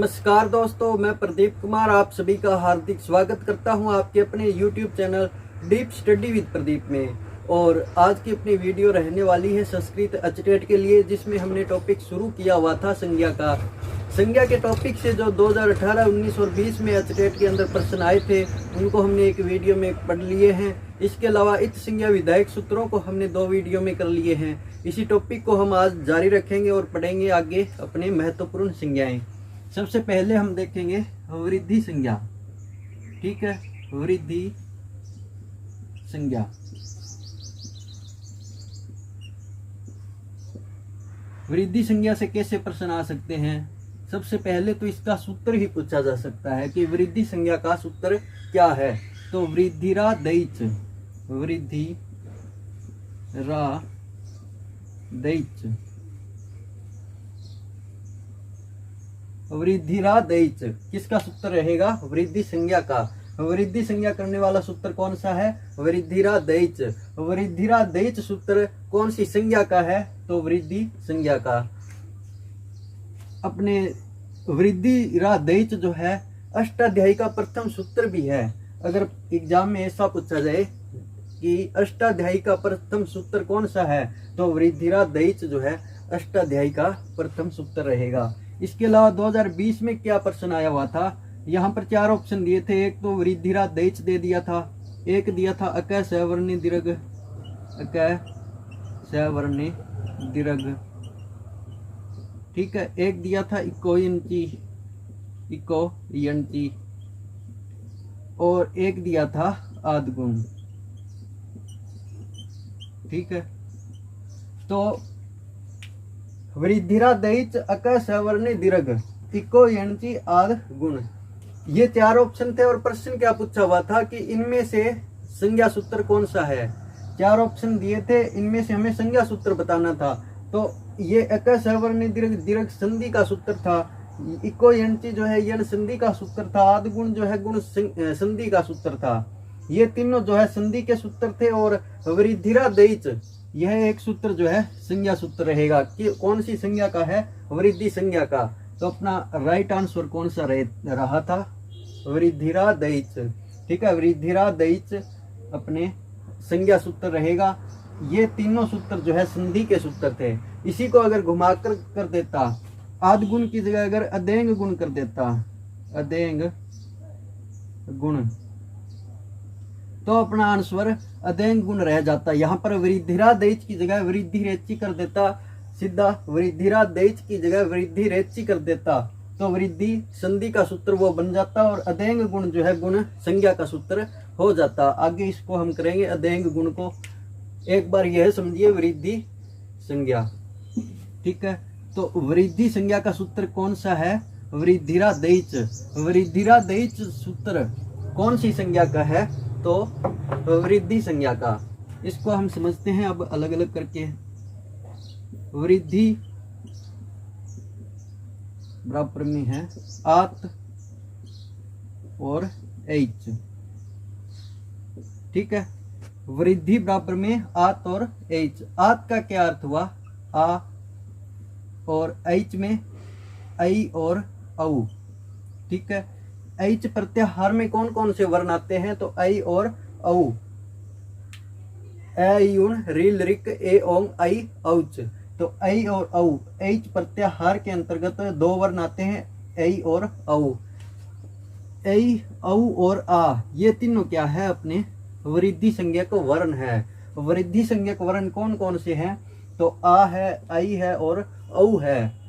नमस्कार दोस्तों, मैं प्रदीप कुमार आप सभी का हार्दिक स्वागत करता हूं आपके अपने YouTube channel deep study with Pradeep में। और आज की अपनी वीडियो रहने वाली है संस्कृत अचटेट के लिए, जिसमें हमने टॉपिक शुरू किया हुआ था संज्ञा का। संज्ञा के टॉपिक से जो 2018, 19 और 20 में अचटेट के अंदर प्रश्न आए थे उनको हमने एक वीडियो में पढ़ लिए हैं। इसके अलावा इत संज्ञा विधायक सूत्रों को हमने 2 वीडियो में कर लिए हैं। इसी टॉपिक को हम आज जारी रखेंगे और पढ़ेंगे आगे अपने महत्वपूर्ण संज्ञाएं। सबसे पहले हम देखेंगे वृद्धि संज्ञा। ठीक है, वृद्धि संज्ञा। वृद्धि संज्ञा से कैसे प्रश्न आ सकते हैं? सबसे पहले तो इसका सूत्र ही पूछा जा सकता है कि वृद्धि संज्ञा का सूत्र क्या है। तो वृद्धिरा दैच, वृद्धिरा दैच, वृद्धिरा दैच किसका सूत्र रहेगा? वृद्धि संज्ञा का। वृद्धि संज्ञा करने वाला सूत्र कौन सा है? वृद्धिरा दैच। वृद्धिरा दैच सूत्र कौन सी संज्ञा का है? तो वृद्धि संज्ञा का। अपने वृद्धिरा दैच जो है अष्टाध्यायी का प्रथम सूत्र भी है। अगर एग्जाम में ऐसा पूछा जाए कि अष्टाध्यायी का प्रथम सूत्र कौन सा है, तो वृद्धिरा दैच जो है अष्टाध्यायी का प्रथम सूत्र रहेगा। इसके अलावा 2020 में क्या प्रश्न आया हुआ था? यहाँ पर 4 ऑप्शन दिए थे। एक तो वृद्धिरा दैच दे दिया था, एक दिया था अक सवर्णी दीर्घ, अक सवर्णी दीर्घ। ठीक है, एक दिया था इको यंची, और एक दिया था आदगुण। ठीक है, तो वृद्धिरा दैच अक सवर्णी दीर्घ इको यंची आद गुण, ये 4 ऑप्शन थे। और प्रश्न क्या पूछा हुआ था कि इनमें से संज्ञा सूत्र कौन सा है? 4 ऑप्शन दिए थे, इनमें से हमें संज्ञा सूत्र बताना था। तो ये अक सवर्णी दीर्घ दीर्घ संधि का सूत्र था, इको यंची जो है यण संधि का सूत्र था, आद गुण जो है गुण संधि का सूत्र था। ये तीनों जो है संधि के सूत्र थे। और वृद्धिरा दैच यह एक सूत्र जो है संज्ञा सूत्र रहेगा कि कौन सी संज्ञा का है? वृद्धि संज्ञा का। तो अपना राइट आंसर कौन सा रहा था? वृद्धिरा दैच। ठीक है, वृद्धिरा दैच अपने संज्ञा सूत्र रहेगा। ये तीनों सूत्र जो है संधि के सूत्र थे। इसी को अगर घुमाकर कर देता, आद गुण की जगह अगर अदेंग गुण कर देता, अदेंग गुण, तो अपना आंसर अदेंग गुण रह जाता। यहाँ पर वृद्धिरा दैच की जगह वृद्धि रेची कर देता, सीधा वृद्धिरा दैच की जगह वृद्धि रेची कर देता, तो वृद्धि संधि का सूत्र वो बन जाता और अदेंग गुण जो है गुण संज्ञा का सूत्र हो जाता। आगे इसको हम करेंगे अदेंग गुण को। एक बार यह समझिए वृद्धि संज्ञा। ठीक है, तो वृद्धि संज्ञा का सूत्र कौन सा है? वृद्धिरा दैच। वृद्धिरा दैच सूत्र कौन सी संज्ञा का है? तो वृद्धि संज्ञा का। इसको हम समझते हैं अब अलग अलग करके। वृद्धि बराबर में है आत और एच। ठीक है, वृद्धि बराबर में आत और एच। आत का क्या अर्थ हुआ? आ, और एच में आई और औ। ठीक है, एच प्रत्याहार में कौन कौन से वर्ण आते हैं? तो आई और औ, यून रील रिक ए ओंग आई औच। तो आई और औ, एच प्रत्याहार के अंतर्गत 2 वर्ण आते हैं, आई और औ। आई, औ और आ, ये तीनों क्या है? अपने वृद्धि संज्ञक वर्ण है। वृद्धि संज्ञक वर्ण कौन कौन से हैं? तो आ है, आई है और औ है।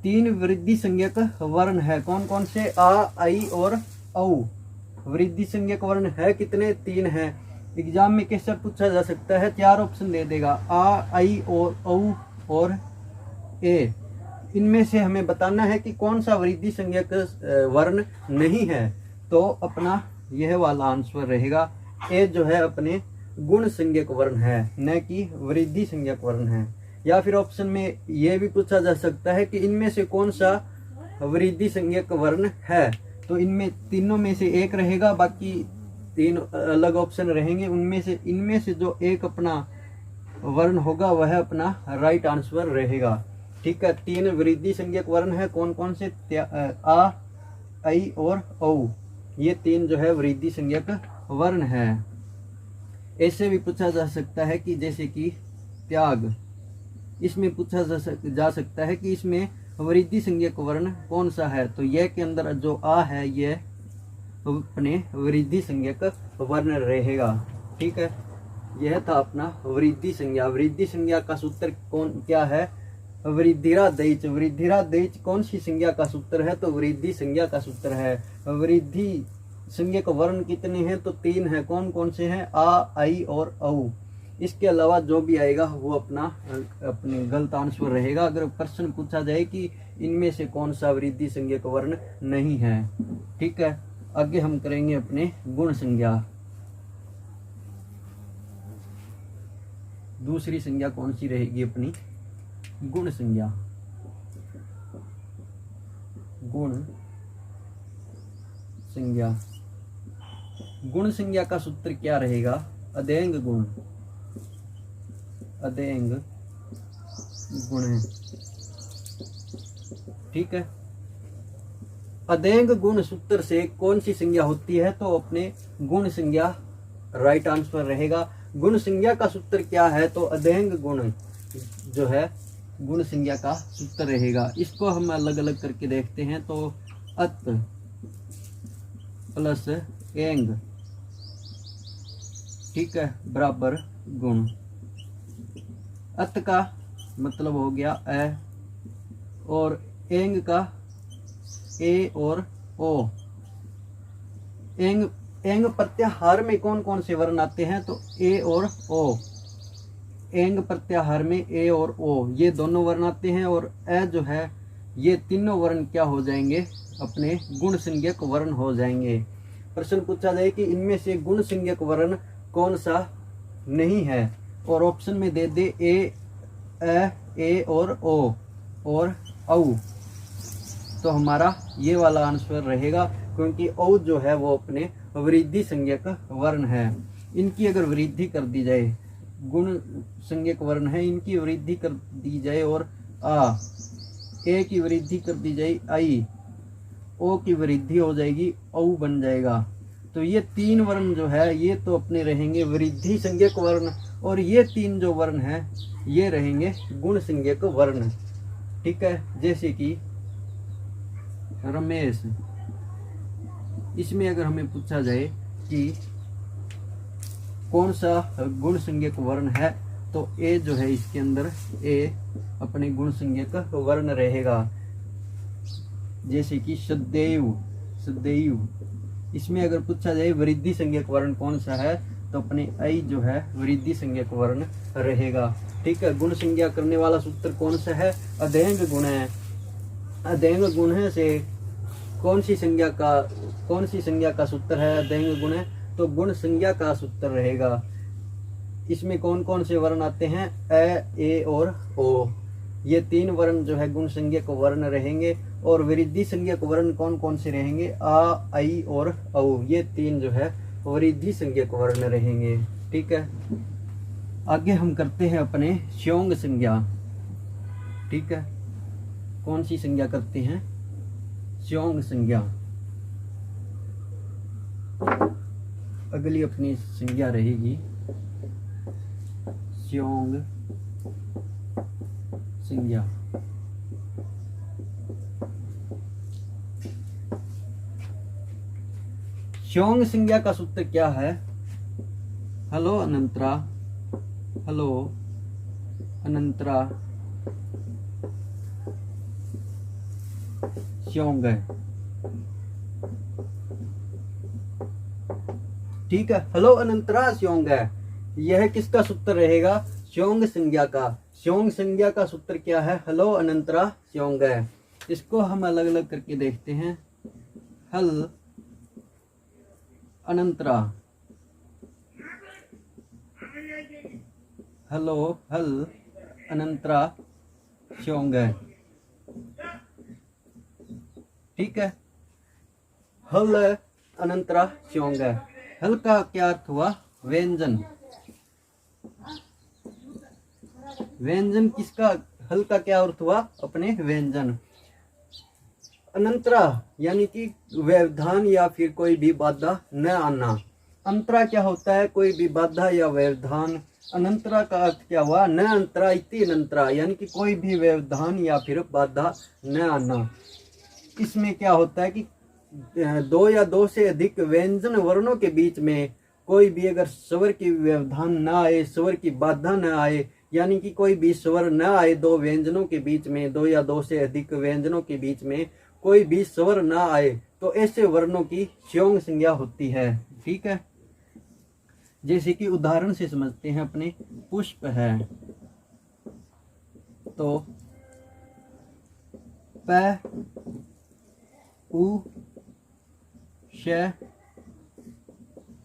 3 वृद्धि संज्ञक वर्ण है। कौन कौन से? आ, आई और औ। वृद्धि संज्ञक वर्ण है कितने? 3 है। एग्जाम में कैसे पूछा जा सकता है? 4 ऑप्शन दे देगा, आ, आई और औ और ए। इनमें से हमें बताना है कि कौन सा वृद्धि संज्ञक वर्ण नहीं है। तो अपना यह वाला आंसर रहेगा। ए जो है अपने गुण संज्ञक वर्ण है, न कि वृद्धि संज्ञक वर्ण है। या फिर ऑप्शन में यह भी पूछा जा सकता है कि इनमें से कौन सा वृद्धि संज्ञक वर्ण है। तो इनमें तीनों में से एक रहेगा, बाकी 3 अलग ऑप्शन रहेंगे। इनमें से जो एक अपना वर्ण होगा वह अपना राइट आंसर रहेगा। ठीक है, 3 वृद्धि संज्ञक वर्ण है, कौन कौन से? आ, आई और औ। ये 3 जो है वृद्धि संज्ञक वर्ण है। ऐसे भी पूछा जा सकता है कि जैसे कि त्याग, इसमें पूछा जा सकता है कि इसमें वृद्धि संज्ञक वर्ण कौन सा है? तो यह के अंदर जो आ है यह अपने वृद्धि संज्ञक वर्ण रहेगा। ठीक है, यह था अपना वृद्धि संज्ञा। वृद्धि संज्ञा का सूत्र क्या है? वृद्धिरादैच। वृद्धिरादैच कौन सी संज्ञा का सूत्र है? तो वृद्धि संज्ञा का सूत्र है। वृद्धि संज्ञक वर्ण कितने हैं? तो 3 है। कौन कौन से हैं? आ, आई और औ। इसके अलावा जो भी आएगा वो अपने गलत आंसर रहेगा। अगर प्रश्न पूछा जाए कि इनमें से कौन सा वृद्धि संज्ञक वर्ण नहीं है। ठीक है, आगे हम करेंगे अपने गुण संज्ञा। दूसरी संज्ञा कौन सी रहेगी अपनी? गुण संज्ञा। गुण संज्ञा। गुण संज्ञा का सूत्र क्या रहेगा? अदेंग गुण। अदेंग गुण है। ठीक है, अदेंग गुण सूत्र से कौन सी संज्ञा होती है? तो अपने गुण संज्ञा राइट आंसर रहेगा। गुण संज्ञा का सूत्र क्या है? तो अदेंग गुण जो है गुण संज्ञा का सूत्र रहेगा। इसको हम अलग अलग करके देखते हैं। तो अत प्लस एंग, ठीक है, बराबर गुण। अत का मतलब हो गया ए, और एंग का ए और ओ। एंग प्रत्याहार में कौन कौन से वर्ण आते हैं? तो ए और ओ। एंग प्रत्याहार में ए और ओ ये दोनों वर्ण आते हैं, और ए जो है ये तीनों वर्ण क्या हो जाएंगे? अपने गुण संज्ञक वर्ण हो जाएंगे। प्रश्न पूछा जाए कि इनमें से गुण संज्ञक वर्ण कौन सा नहीं है, और ऑप्शन में दे दे ए और ओ और औ, तो हमारा ये वाला आंसर रहेगा, क्योंकि औ जो है वो अपने वृद्धि संज्ञक वर्ण है। इनकी अगर वृद्धि कर दी जाए, गुण संज्ञक वर्ण है, इनकी वृद्धि कर दी जाए और आ, ए की वृद्धि कर दी जाए आई, ओ की वृद्धि हो जाएगी औ बन जाएगा। तो ये 3 वर्ण जो है ये तो अपने रहेंगे वृद्धि संज्ञक वर्ण, और ये 3 जो वर्ण है ये रहेंगे गुण संज्ञक वर्ण। ठीक है, जैसे कि रमेश, इसमें अगर हमें पूछा जाए कि कौन सा गुण संज्ञक वर्ण है, तो ए जो है इसके अंदर ए अपने गुण संज्ञक वर्ण रहेगा। जैसे कि सदैव, सदैव, इसमें अगर पूछा जाए वृद्धि संज्ञक वर्ण कौन सा है, तो अपने आई जो है वृद्धि संज्ञक वर्ण रहेगा। ठीक है, गुण संज्ञा करने वाला सूत्र कौन सा है? अदेंग गुण है। अदेंग गुण है से कौन सी संज्ञा का सूत्र है? अदेंग गुण है, तो गुण संज्ञा का सूत्र रहेगा। इसमें कौन कौन से वर्ण आते हैं? ए और ओ। ये 3 वर्ण जो है गुण संज्ञक वर्ण रहेंगे, और वृद्धि संज्ञक वर्ण कौन कौन से रहेंगे? आ, आई और औ। ये 3 जो है वृद्धि संज्ञक वर्ण रहेंगे। ठीक है, आगे हम करते हैं अपने स्योंग संज्ञा। ठीक है, कौन सी संज्ञा करते हैं? स्योंग संज्ञा। अगली अपनी संज्ञा रहेगी स्योंग संज्ञा। स्योंग संज्ञा का सूत्र क्या है? हेलो अनंतरा, हेलो अनंतरा, स्योंग है। ठीक है, हेलो अनंतरा स्योंग है। यह किसका सूत्र रहेगा? स्योंग संज्ञा का। स्योंग संज्ञा का सूत्र क्या है? हेलो अनंतरा स्योंग है। इसको हम अलग अलग करके देखते हैं। हल अनंतरा, हेलो हल अनंतरा स्योंग है। ठीक है, हल अनंतरा स्योंग है। हल का क्या अर्थ हुआ? व्यंजन। व्यंजन किसका हल का क्या अर्थ हुआ? अपने व्यंजन। अनंतरा यानी कि व्यवधान या फिर कोई भी बाधा न आना। अंतरा क्या होता है? कोई भी बाधा या व्यवधान। अनंतरा का अर्थ क्या हुआ? न अंतरा इति अनंतरा, यानी कि कोई भी व्यवधान या फिर बाधा न आना। इसमें क्या होता है कि दो या दो से अधिक व्यंजन वर्णों के बीच में कोई भी अगर स्वर की व्यवधान न आए, स्वर की बाधा न आए, यानी कि कोई भी स्वर न आए दो व्यंजनों के बीच में, दो या दो से अधिक व्यंजनों के बीच में कोई भी स्वर न आए, तो ऐसे वर्णों की स्योंग संज्ञा होती है। ठीक है, जैसे कि उदाहरण से समझते हैं। अपने पुष्प है तो प, उ, श,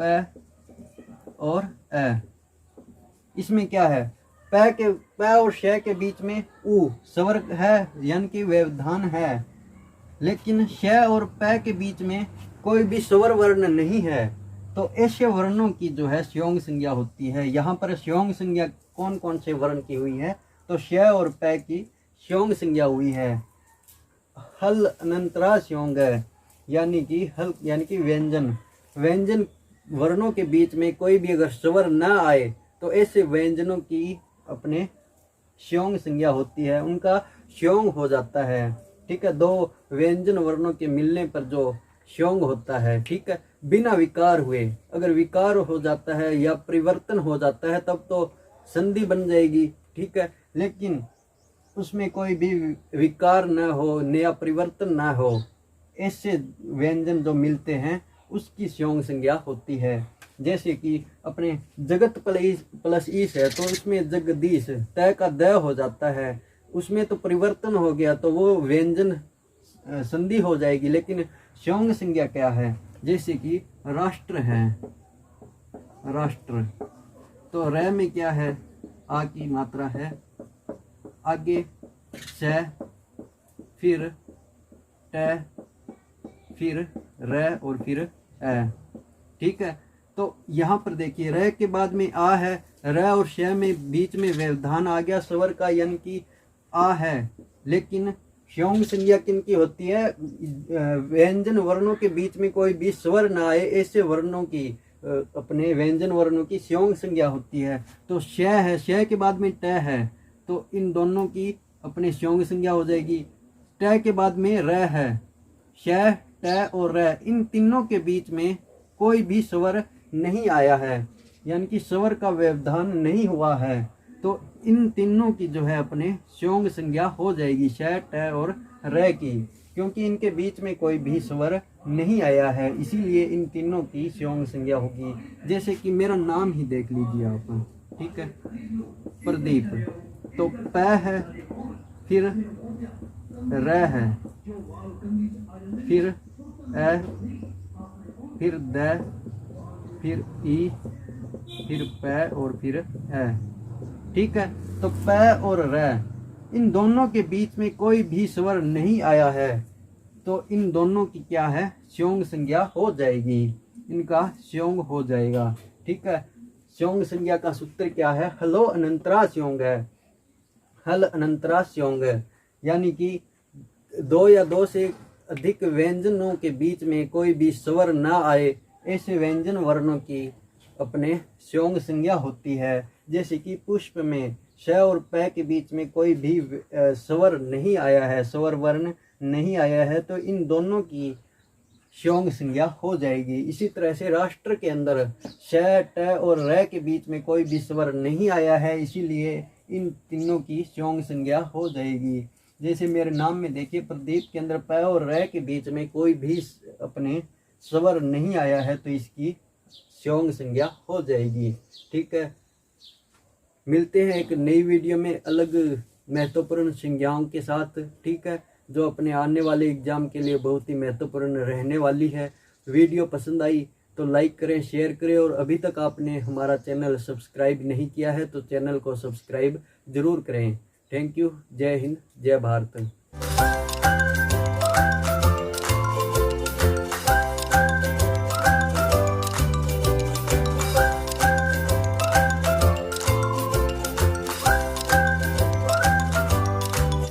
प और अ। इसमें क्या है? प और श के बीच में उ स्वर है, यानी कि व्यवधान है, लेकिन श और प के बीच में कोई भी स्वर वर्ण नहीं है, तो ऐसे वर्णों की जो है स्योंग संज्ञा होती है। यहाँ पर स्योंग संज्ञा कौन कौन से वर्ण की हुई है? तो श और प की स्योंग संज्ञा हुई है। हल अनंतरा स्योंग है, यानी कि हल यानी कि व्यंजन, व्यंजन वर्णों के बीच में कोई भी अगर स्वर न आए तो ऐसे व्यंजनों की अपने स्योंग संज्ञा होती है, उनका स्योंग हो जाता है। ठीक है, दो व्यंजन वर्णों के मिलने पर जो स्योंग होता है, ठीक है, बिना विकार हुए। अगर विकार हो जाता है या परिवर्तन हो जाता है तब तो संधि बन जाएगी। ठीक है, लेकिन उसमें कोई भी विकार न हो, नया परिवर्तन न हो, ऐसे व्यंजन जो मिलते हैं उसकी स्योंग संज्ञा होती है। जैसे कि अपने जगत प्लस ईश है तो उसमें जगदीश तय का द हो जाता है, उसमें तो परिवर्तन हो गया तो वो व्यंजन संधि हो जाएगी, लेकिन स्योंग संज्ञा क्या है? जैसे कि राष्ट्र है, राष्ट्र तो र में क्या है? आ की मात्रा है, आगे स, फिर ट, फिर र और फिर अ। ठीक है, तो यहाँ पर देखिए र के बाद में आ है, र और श में बीच में व्यवधान आ गया स्वर का, यानी कि आ है, लेकिन स्योंग संज्ञा किनकी होती है? व्यंजन वर्णों के बीच में कोई भी स्वर न आए ऐसे वर्णों की, अपने व्यंजन वर्णों की स्योंग संज्ञा होती है। तो श है, श के बाद में ट है, तो इन दोनों की अपने स्योंग संज्ञा हो जाएगी। ट के बाद में र है, श, ट और र, इन तीनों के बीच में कोई भी स्वर नहीं आया है, यानी कि स्वर का व्यवधान नहीं हुआ है, तो इन तीनों की जो है अपने स्योंग संज्ञा हो जाएगी, श, ट और र की, क्योंकि इनके बीच में कोई भी स्वर नहीं आया है, इसीलिए इन तीनों की स्योंग संज्ञा होगी। जैसे कि मेरा नाम ही देख लीजिए आप, ठीक है, प्रदीप, तो प है, फिर र है, फिर अ, फिर द, फिर ई, फिर प और फिर अ। ठीक है, तो प और र, इन दोनों के बीच में कोई भी स्वर नहीं आया है, तो इन दोनों की क्या है? स्योंग संज्ञा हो जाएगी, इनका स्योंग हो जाएगा। ठीक है, स्योंग संज्ञा का सूत्र क्या है? हलो अनंतरा स्योंग है, हल अनंतरा स्योंग है, यानी कि दो या दो से अधिक व्यंजनों के बीच में कोई भी स्वर न आए ऐसे व्यंजन वर्णों की अपने स्योंग संज्ञा होती है। जैसे कि पुष्प में श और प के बीच में कोई भी स्वर नहीं आया है, स्वर वर्ण नहीं आया है, तो इन दोनों की स्योंग संज्ञा हो जाएगी। इसी तरह से राष्ट्र के अंदर श, ट और र के बीच में कोई भी स्वर नहीं आया है, इसीलिए इन तीनों की स्योंग संज्ञा हो जाएगी। जैसे मेरे नाम में देखिए, प्रदीप के अंदर प और र के बीच में कोई भी अपने स्वर नहीं आया है, तो इसकी स्योंग संज्ञा हो जाएगी। ठीक है, मिलते हैं एक नई वीडियो में अलग महत्वपूर्ण संज्ञाओं के साथ। ठीक है, जो अपने आने वाले एग्जाम के लिए बहुत ही महत्वपूर्ण रहने वाली है। वीडियो पसंद आई तो लाइक करें, शेयर करें, और अभी तक आपने हमारा चैनल सब्सक्राइब नहीं किया है तो चैनल को सब्सक्राइब जरूर करें। Thank you. जय हिंद, जय भारत।